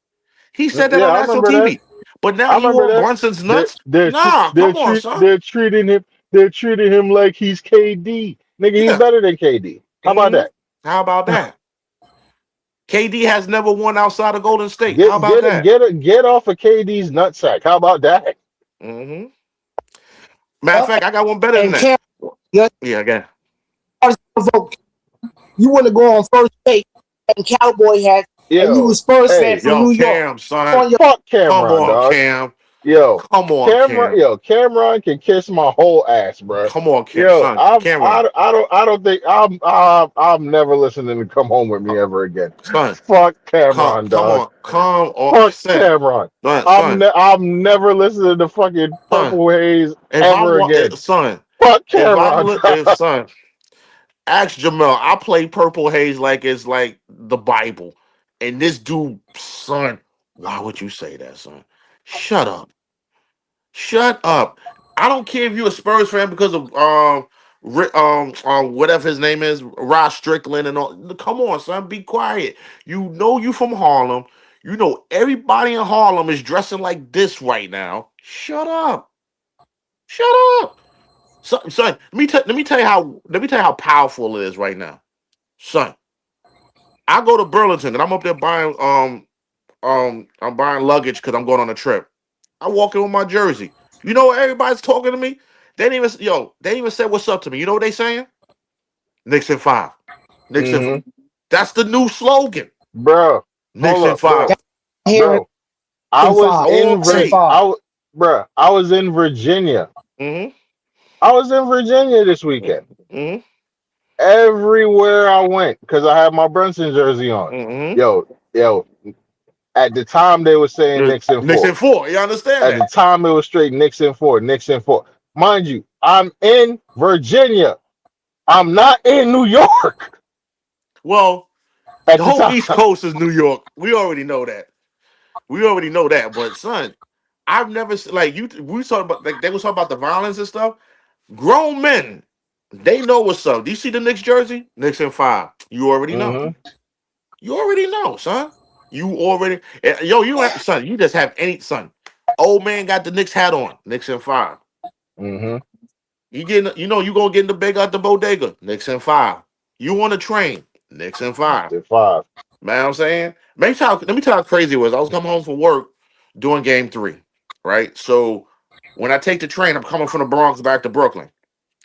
He said that on national TV. But now you want Brunson's nuts? Come on, son. They're treating him like he's KD. Nigga, he's better than KD. How about that? How about that? KD has never won outside of Golden State. How about that? Get off of KD's nutsack. How about that? Mm-hmm. Matter of fact, I got one better than that. Yeah, again. You want to go on first take and Cowboy hat, and you was Spurs fan from New York. Son. Fuck Cameron, come on, dog. Cam. Yo, come on, Cam. Cameron can kiss my whole ass, bro. Come on, Cam. Yo, son, Cameron. I don't think I'm never listening to Come Home With Me ever again. Son, fuck Cameron, dog. Come on, fuck Cameron. I'm never listening to fucking Purple Haze ever again. Son, fuck Cameron, son. Ask Jamel. I play Purple Haze like it's like the Bible, and this dude, son, why would you say that, son? Shut up. Shut up. I don't care if you're a Spurs fan because of whatever his name is, Ross Strickland and all. Come on, son, be quiet. You know you from Harlem. You know everybody in Harlem is dressing like this right now. Shut up. Shut up. Son, let me tell you how powerful it is right now. Son, I go to Burlington and I'm up there buying I'm buying luggage because I'm going on a trip. I walk in with my jersey. You know what everybody's talking to me? They didn't even say what's up to me. You know what they saying? Knicks in 5. Knicks in 5. That's the new slogan. Bro. Knicks Hold in up, 5. Bro. I was in All I was in Virginia. Mm-hmm. I was in Virginia this weekend. Mm-hmm. Everywhere I went, because I had my Brunson jersey on. Mm-hmm. Yo, at the time they were saying Knicks in 4. Knicks in 4. You understand At the time it was straight Knicks in 4, Knicks in 4. Mind you, I'm in Virginia. I'm not in New York. Well, At the the whole time. East Coast is New York. We already know that. But son, I've never like you. We talk about like they was talking about the violence and stuff. Grown men, they know what's up. Do you see the Knicks jersey? Knicks in 5. You already know. Mhm. You already know, son. You already you have son. You just have any son. Old man got the Knicks hat on. Knicks in 5. Mhm. You gonna get in the bag out the bodega. Knicks in 5. You on a train. Knicks in 5. At 5. Man, I'm saying, let me tell you how crazy it was. I was coming home from work doing game 3, right? So when I take the train, I'm coming from the Bronx back to Brooklyn.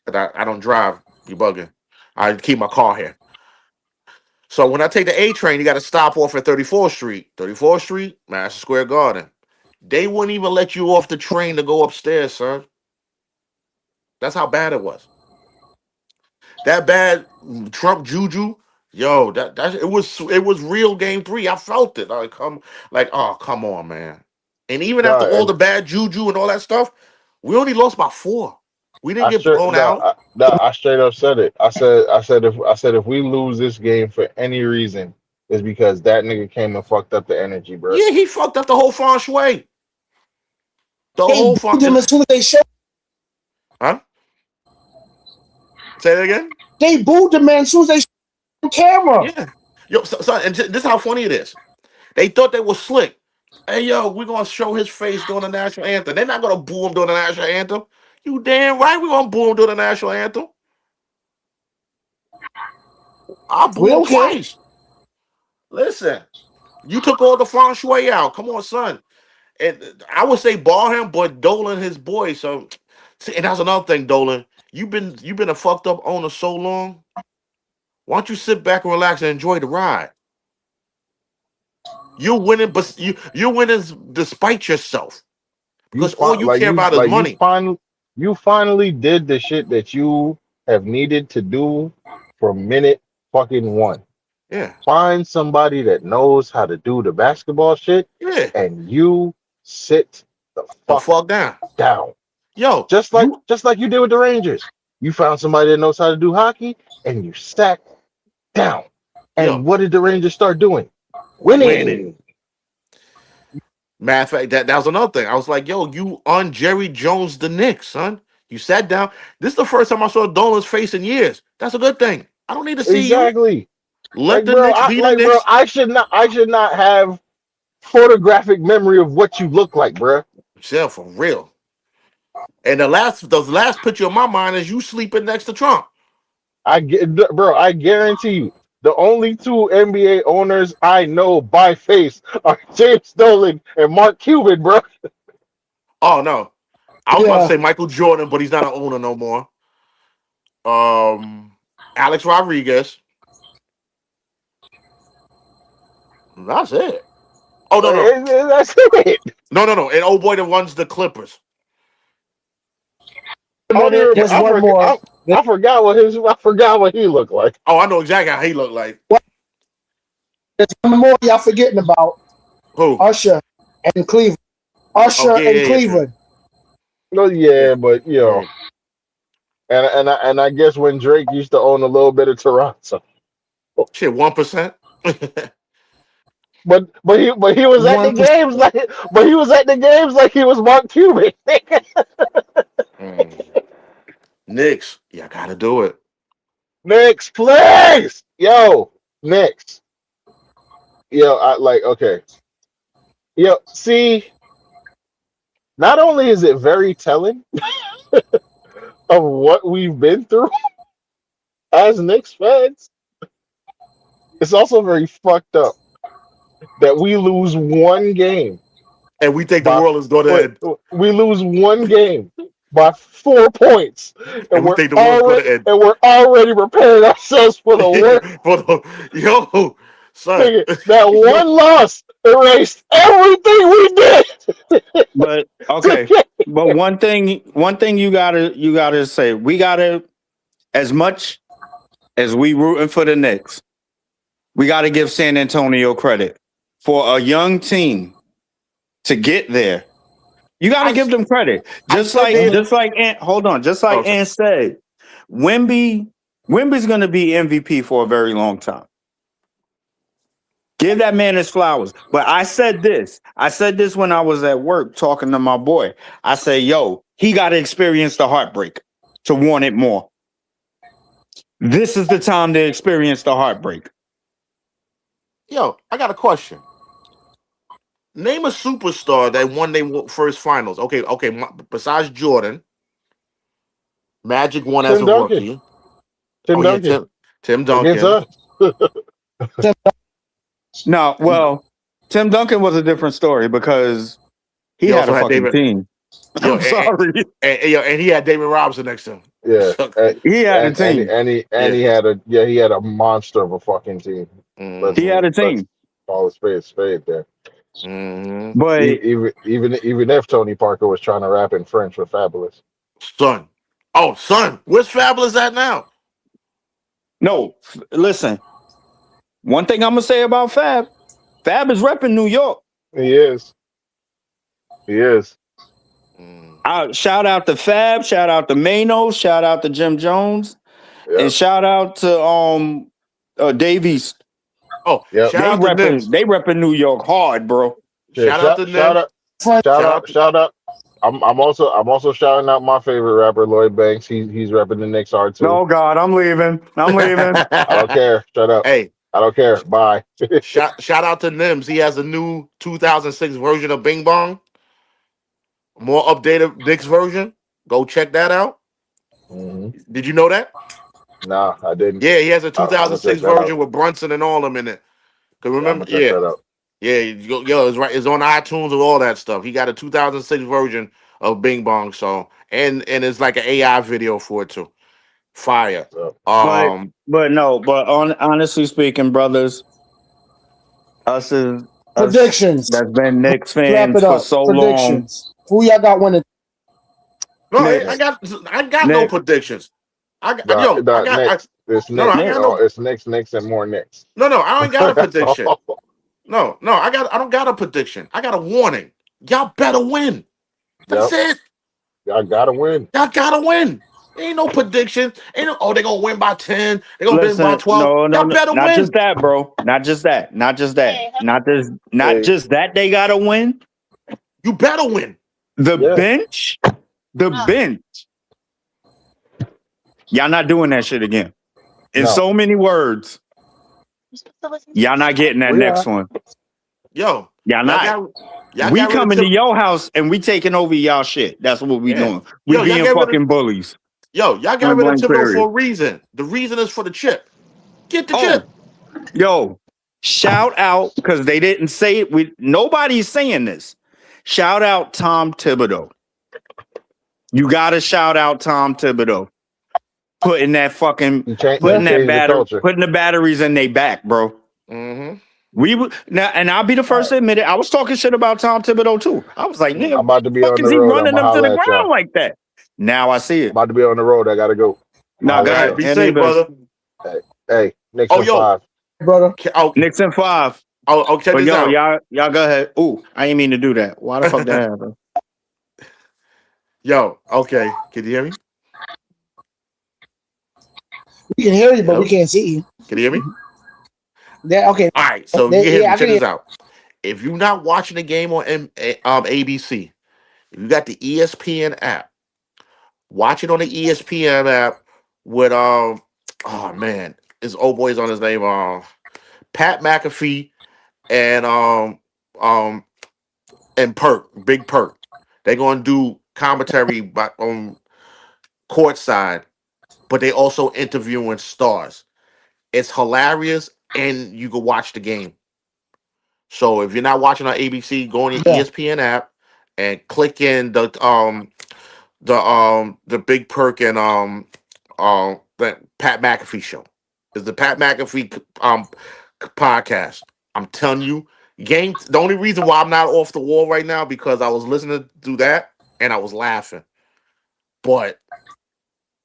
But I don't drive. You bugging. I keep my car here. So when I take the A train, you got to stop off at 34th Street. 34th Street, Madison Square Garden. They wouldn't even let you off the train to go upstairs, sir. That's how bad it was. That bad Trump juju. Yo, that it was real game 3. I felt it. Come on, man. And even after all the bad juju and all that stuff, we only lost by 4. We didn't get blown out. I straight up said it. I said if we lose this game for any reason, it's because that nigga came and fucked up the energy, bro. Yeah, he fucked up the whole feng shui. They booed him as soon as they showed. Huh? Say that again? They booed the man as soon as they showed on camera. Yeah. Yo, son, and this is how funny it is. They thought they were slick. Hey, yo, we're going to show his face during the national anthem. They're not going to boo him during the national anthem. You damn right we're going to boo him during the national anthem. I'll boo him twice. Listen, you took all the feng shui out. Come on, son. And I would say bar him, but Dolan his boy. So, see, and that's another thing, Dolan. You've been a fucked up owner so long. Why don't you sit back and relax and enjoy the ride? You're winning, but you're winning despite yourself. Because all you care about is money. You finally did the shit that you have needed to do for minute fucking 1. Yeah. Find somebody that knows how to do the basketball shit. Yeah. And you sit the fuck down. Yo, just like you did with the Rangers. You found somebody that knows how to do hockey, and you sat down. And what did the Rangers start doing? Winning. Matter of fact, that was another thing. I was like, yo, you on Jerry Jones the Knicks, son. You sat down. This is the first time I saw Dolan's face in years. That's a good thing. I don't need to see you. Let the Knicks be the Knicks. Bro, I should not have photographic memory of what you look like, bro. Yeah, for real. And the last picture of my mind is you sleeping next to Trump. I guarantee you, the only 2 NBA owners I know by face are James Dolan and Mark Cuban, bro. Oh no, I was about to say Michael Jordan, but he's not an owner no more. Alex Rodriguez. That's it. Oh no, that's it. No. And old boy that runs the Clippers. There's one more. I forgot what he looked like. Oh, I know exactly how he looked like. There's one more y'all forgetting about. Who? Usher and Cleveland. Cleveland. No, yeah, but yo, And I guess when Drake used to own a little bit of Toronto, Shit, 1%. but he was at the 1%. games like he was Mark Cuban. Knicks, yeah, gotta do it. Knicks, please, yo, Knicks, yo, I like okay, yo. See, not only is it very telling of what we've been through as Knicks fans, it's also very fucked up that we lose one game And we think the by world is going to wait, end. we lose one game by 4 points, And we think the world's going to end. we're already preparing ourselves for the worst. Yo, son. Nigga, that one loss erased everything we did. But okay, but one thing you gotta say, we gotta, as much as we rooting for the Knicks, we gotta give San Antonio credit for a young team to get there. You gotta give them credit, just like Ant. Hold on, just like Ant said, Wemby's gonna be MVP for a very long time. Give that man his flowers. But I said this when I was at work talking to my boy. I say, yo, he got to experience the heartbreak to want it more. This is the time to experience the heartbreak. Yo, I got a question. Name a superstar that won their first finals. Okay. Besides Jordan, Magic won as a rookie. Tim Duncan. Tim Duncan. Against us. No, well, Tim Duncan was a different story because he had a fucking team. Yo, I'm sorry. And he had David Robinson next to him. Yeah, he had a team, and he had a monster of a fucking team. He had a team. All the spade there. Mm-hmm. But even if Tony Parker was trying to rap in French with Fabulous, son, where's Fabulous at now? No, listen. One thing I'm gonna say about Fab is repping New York. He is. Shout out to Fab, shout out to Mano, shout out to Jim Jones, and shout out to Davies. Oh, yep. Shout out to Nims. They repping New York hard, bro. Shout out to Nims. Shout out. I'm also shouting out my favorite rapper, Lloyd Banks. He's repping the Knicks hard too. Oh God, I'm leaving. I don't care. Shut up. Hey, I don't care. Bye. shout out to Nims. He has a new 2006 version of Bing Bong. More updated Knicks version. Go check that out. Mm-hmm. Did you know that? Nah, I didn't. Yeah, he has a 2006 version with Brunson and all them in it. Cause remember, yo, it's right. It's on iTunes and all that stuff. He got a 2006 version of Bing Bong. So and it's like an AI video for it too. Fire. Honestly speaking, brothers, Predictions. That's been Knicks fans for so long. Who y'all got winning? No, I got no predictions. It's Knicks and more Knicks. No, I ain't got a prediction. No, I don't got a prediction. I got a warning. Y'all better win. That's it. Y'all gotta win. Ain't no predictions. Ain't no, they're gonna win by 10. They're gonna win by 12. No, Y'all better not win. just that, bro. Not just that. Just that they gotta win. You better win. The bench. Y'all not doing that shit again. In so many words. Y'all not getting that next one. Yo. Y'all not. We coming to your house and we taking over y'all shit. That's what we doing. We being fucking bullies. Yo, y'all got rid of Thibodeau for a reason. The reason is for the chip. Get the chip. Yo, shout out, because they didn't say it. Nobody's saying this. Shout out Tom Thibodeau. You gotta shout out Tom Thibodeau. Putting that fucking putting the batteries in their back, bro. Mm-hmm. We would now, and I'll be the first to admit it. I was talking shit about Tom Thibodeau too. I was like, nigga, I'm about to be on the is he road. running them to the ground like that? Now I see it. I'm about to be on the road. I gotta go. No, go ahead. Be safe, brother. Hey, Knicks in 5. Brother. Knicks in 5. Oh, check this out. Y'all go ahead. Ooh, I ain't mean to do that. Why the fuck that happened? Yo, okay. Can you hear me? We can hear you, but Hello? we can't see you. Can you hear me? Yeah, okay. All right. So you can hear Yeah, me. I Check can hear. this out. If you're not watching the game on ABC, if you got the ESPN app, watch it on the ESPN app with oh man, his old boy's on his name Pat McAfee and um and Big Perk. They're gonna do commentary by on courtside, but they also interviewing stars. It's hilarious, and you can watch the game. So if you're not watching on ABC, go on your Yeah. ESPN app and click in the Big Perk and the Pat McAfee show. It's the Pat McAfee podcast. I'm telling you, game. The only reason why I'm not off the wall right now because I was listening to that and I was laughing. But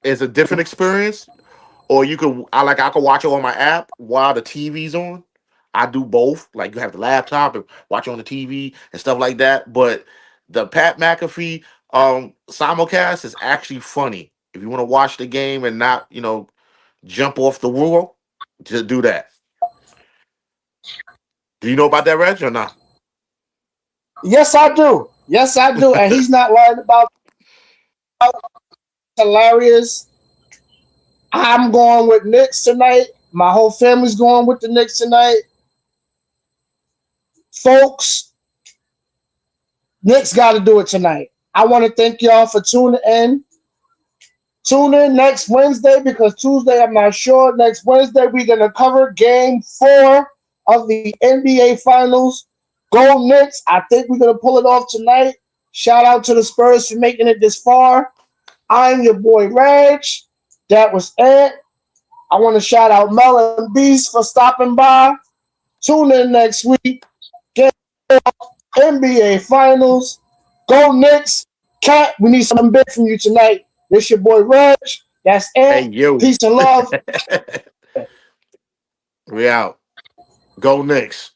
it's a different experience. Or you could I could watch it on my app while the TV's on. I do both. Like you have the laptop and watch it on the TV and stuff like that. But the Pat McAfee simulcast is actually funny. If you want to watch the game and not, jump off the wall, just do that. Do you know about that, Reg, or not? Yes, I do. Yes, I do. And he's not lying about hilarious. I'm going with Knicks tonight. My whole family's going with the Knicks tonight. Folks, Knicks got to do it tonight. I want to thank y'all for tuning in. Tune in next Wednesday because Tuesday, I'm not sure. Next Wednesday, we're going to cover Game 4 of the NBA Finals. Go Knicks. I think we're going to pull it off tonight. Shout out to the Spurs for making it this far. I'm your boy, Reg. That was it. I want to shout out Mel and Beast for stopping by. Tune in next week. Get NBA Finals. Go Knicks. Cat, we need something big from you tonight. This your boy Reg. That's it. Hey, yo. Peace and love. We out. Go Knicks.